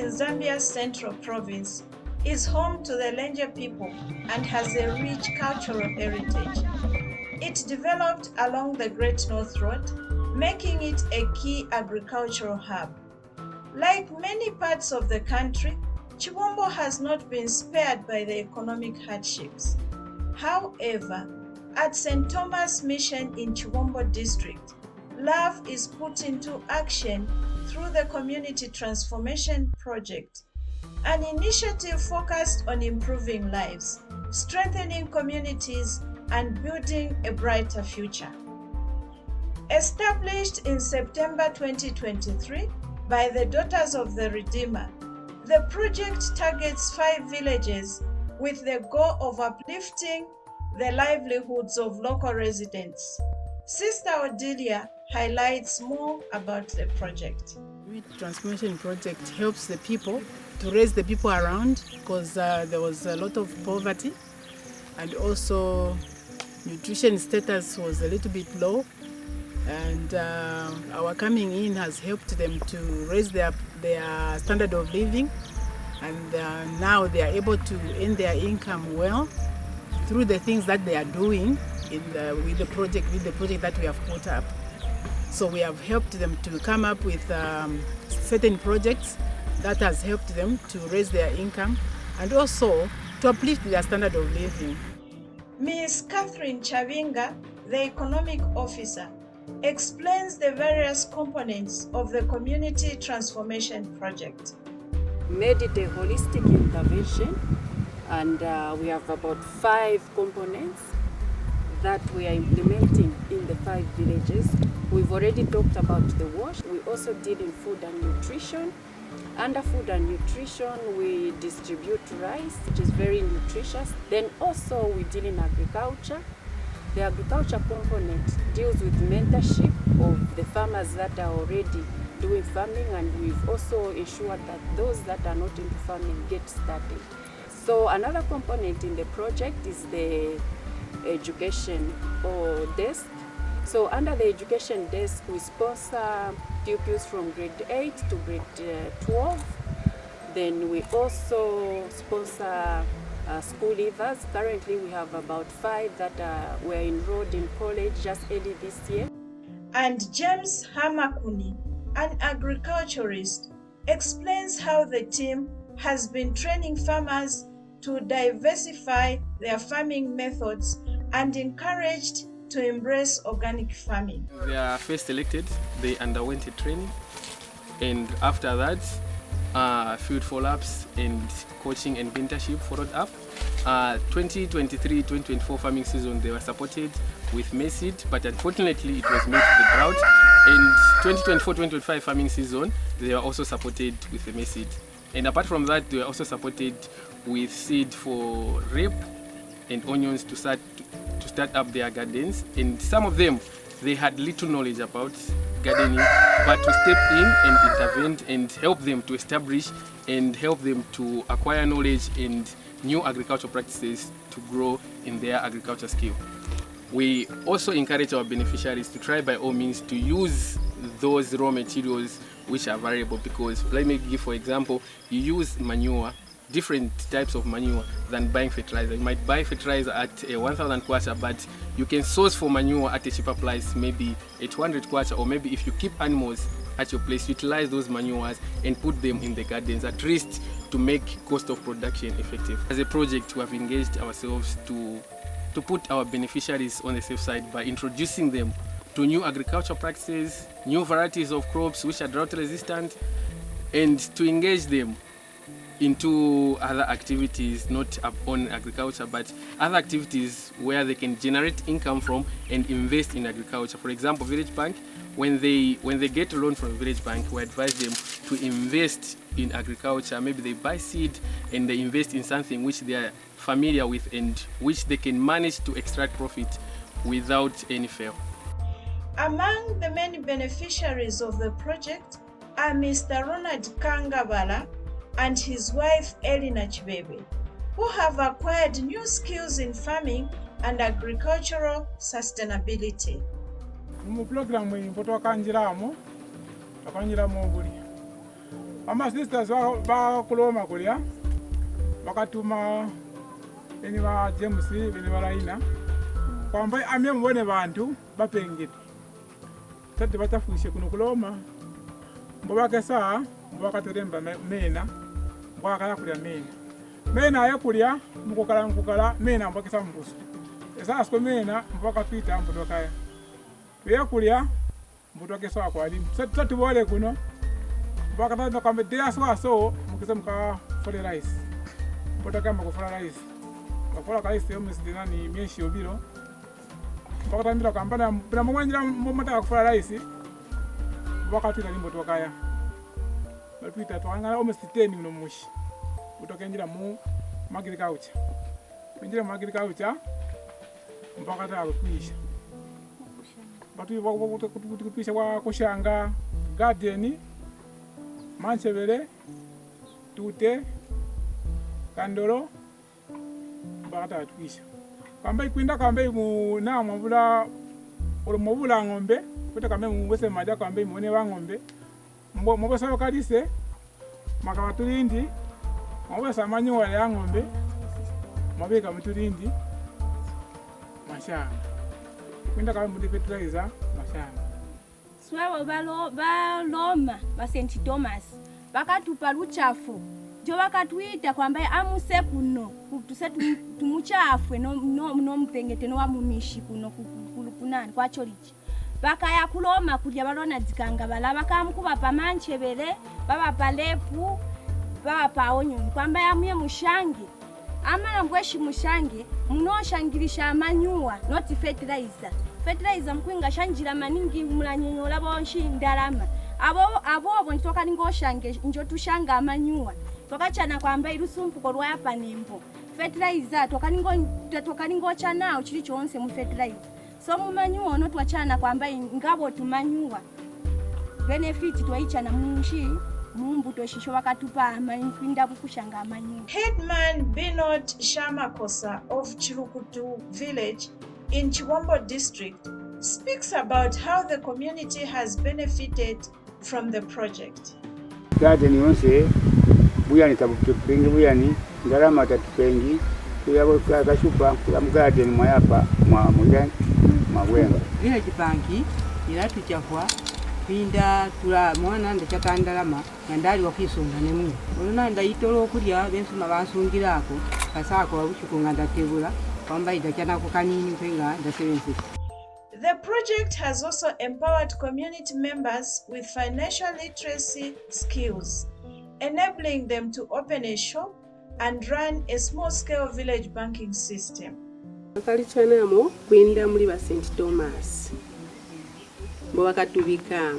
in Zambia's central province, is home to the Lenje people and has a rich cultural heritage. It developed along the Great North Road, making it a key agricultural hub. Like many parts of the country, Chibombo has not been spared by the economic hardships. However, at St. Thomas Mission in Chibombo district, love is put into action through the Community Transformation Project, an initiative focused on improving lives, strengthening communities, and building a brighter future. Established in September 2023 by the Daughters of the Redeemer, the project targets 5 villages with the goal of uplifting the livelihoods of local residents. Sister Odilia highlights more about the project. The Transformation Project helps the people to raise the people around because there was a lot of poverty, and also nutrition status was a little bit low, and our coming in has helped them to raise their standard of living, and now they are able to earn their income well through the things that they are doing with the project that we have put up. So we have helped them to come up with certain projects that has helped them to raise their income and also to uplift their standard of living. Ms. Catherine Chavinga, the economic officer, explains the various components of the Community Transformation Project. Made it a holistic intervention, and we have about 5 components that we are implementing in the 5 villages. We've already talked about the wash. We also deal in food and nutrition. Under food and nutrition, we distribute rice, which is very nutritious. Then also we deal in agriculture. The agriculture component deals with mentorship of the farmers that are already doing farming, and we've also ensured that those that are not into farming get started. So another component in the project is the education or desk. So under the education desk, we sponsor pupils from grade 8 to grade 12. Then we also sponsor school leavers. Currently we have about 5 that were enrolled in college just early this year. And James Hamakuni, an agriculturist, explains how the team has been training farmers to diversify their farming methods and encouraged to embrace organic farming. They are first elected, they underwent a training, and after that, field follow-ups and coaching and mentorship followed up. 2023-2024 farming season, they were supported with maize seed, but unfortunately it was met with the drought. And 2024-2025 farming season, they were also supported with the maize seed. And apart from that, they were also supported with seed for rape and onions to start up their gardens. And some of them, they had little knowledge about gardening, but to step in and intervene and help them to establish and help them to acquire knowledge and new agricultural practices to grow in their agriculture skill. We also encourage our beneficiaries to try by all means to use those raw materials which are variable, because let me give for example, you use manure, different types of manure than buying fertilizer. You might buy fertilizer at 1,000 kwacha, but you can source for manure at a cheaper price, maybe 800 kwacha, or maybe if you keep animals at your place, utilize those manures and put them in the gardens, at least to make cost of production effective. As a project, we have engaged ourselves to put our beneficiaries on the safe side by introducing them to new agricultural practices, new varieties of crops which are drought resistant, and to engage them into other activities, not on agriculture, but other activities where they can generate income from and invest in agriculture. For example, Village Bank, when they get a loan from Village Bank, we advise them to invest in agriculture. Maybe they buy seed and they invest in something which they are familiar with and which they can manage to extract profit without any fail. Among the many beneficiaries of the project are Mr. Ronald Kangabala and his wife Elina Chibebe, who have acquired new skills in farming and agricultural sustainability. Mu program iyi mpoto akanjiramo buli Sisters bakuloma kulya bakatuma eni ba James bene balaina kwamba amye mubone bantu bapengete tati batafushe kuno kuloma mbobakesa mbobakateremba mena mbwakaya kulya mena ayakulya mukukala mena mbokesa mbusu esasiko mena mbokapita mbutokaya tuyakulya mbutokesa akwalimu tati bole kuno mbokatanda kwamba deaswaso mukisa muka fole rice mbotokamba kufola rice bakola rice yomusidina ni myeshi obiro mbokatambira kwamba na mwenjira mbomata kufola rice mbokatwita limbotokaya balipita twangala omusiteni uno mushi utokenjira mu agriculture penjira mu agriculture mpaka takwisha batu kupisha kwa kushanga garden manchevele tute kandolo mpaka takwisha kamba ikwinda kamba mu na mvula olomobula ngombe kuta kamba mu wese maja kamba mu ne wa ngombe mbo sayo kalise makawatulindi mwabasa manyowa ya ngombe mwabeka mutulindi mashamba kwenda kama muri fertilizer mashamba swabo baloma ba St. Thomas bakatupa luchafu jo bakatwita kwamba amuse kuno tuse tumuchafwe no mpengete no wamumishi kuno kunani kwa cholichi bakaya kuloma kulya balona zikanga balaba kamkuba pamanchebele baba palepu baba paonyo kwamba yamye mushangi amana mbweshi mushangi munoshangirisha amanyuwa not fertilizer mkwinga shanjira maningi mulanyonyola bonshi ndalama abo ntoka ningoshange njo tushanga amanyuwa tokachana kwamba irusumpuko lwa panembo fertilizer toka ningocha nao chili chonse mu fertilizer so mumanyuwa no twachana kwamba ngabo tumanyuwa benefit twaichana munshi mumbuto shisho wakatupa amankwinda bukushanga amanyu. Headman Binod Shamakosa of Chirukutu village in Chibombo district speaks about how the community has benefited from the project. Garden yonse buyani tabutupengi buyani ndarama tatupengi kuyabo kashupa kula garden mwayapa mujani mabwenga. Village banki iratu chafwa pinda tula mwana ndachakandalama ngandali wakisonga nemwe olona ndayitolo okulya bensuma bansungirako kasako babuchuko ngandatebula kwamba idachana ko kanini kwenga ndasebenze. The project has also empowered community members with financial literacy skills, enabling them to open a shop and run a small-scale village banking system. Akalichanamo kwenda muri ba St. Thomas mbo bakatubika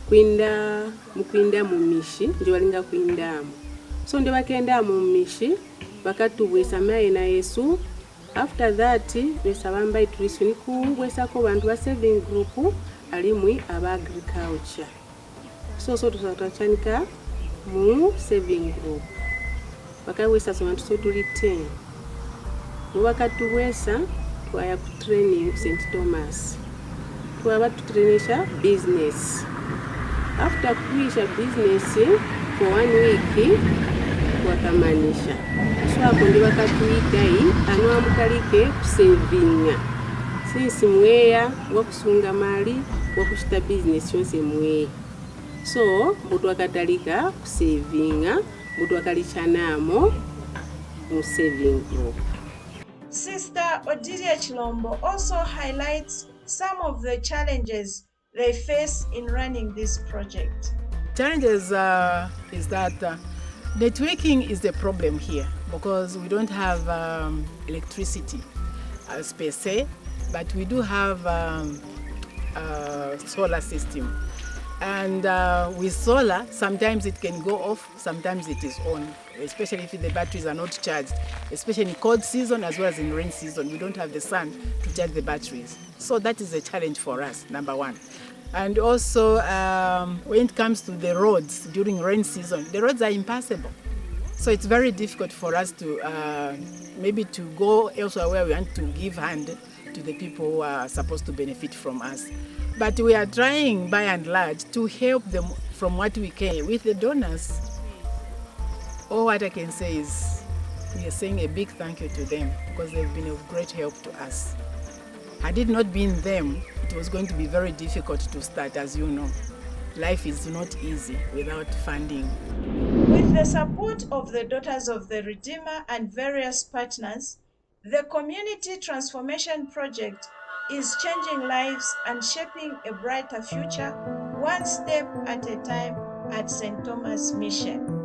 kwinda mu mishi ndio balinga kwindamo so ndio bakenda mu mishi bakatubwesa maye na Yesu. After that besabamba iturisoni kubwesa ko bantu ba saving group alimwi aba agriculture so tusatachanika mu saving group bakawesa so bantu so tuli 10 mbo bakatubwesa twaya ku training St. Thomas twaba tutrainisha business. After kuisha business for 1 week twakamanisha so hapo ndio bakatuita hii anwa mukalike kusavinga sisi mweya wakusunga mali wakushita business yonse mweya so mbutu akatalika kusavinga mbutu akalichanamo mu saving group. Sister Odilia Chibombo also highlights some of the challenges they face in running this project. Challenges is that networking is the problem here because we don't have electricity as per se, but we do have a solar system. And with solar, sometimes it can go off, sometimes it is on, especially if the batteries are not charged, especially in cold season as well as in rain season. We don't have the sun to charge the batteries. So that is a challenge for us, number one. And also, when it comes to the roads during rain season, the roads are impassable. So it's very difficult for us to maybe to go elsewhere where we want to give hand to the people who are supposed to benefit from us. But we are trying by and large to help them from what we can with the donors. All what I can say is we are saying a big thank you to them because they've been of great help to us. Had it not been them, it was going to be very difficult to start, as you know. Life is not easy without funding. With the support of the Daughters of the Redeemer and various partners, the Community Transformation Project is changing lives and shaping a brighter future, one step at a time at St. Thomas Mission.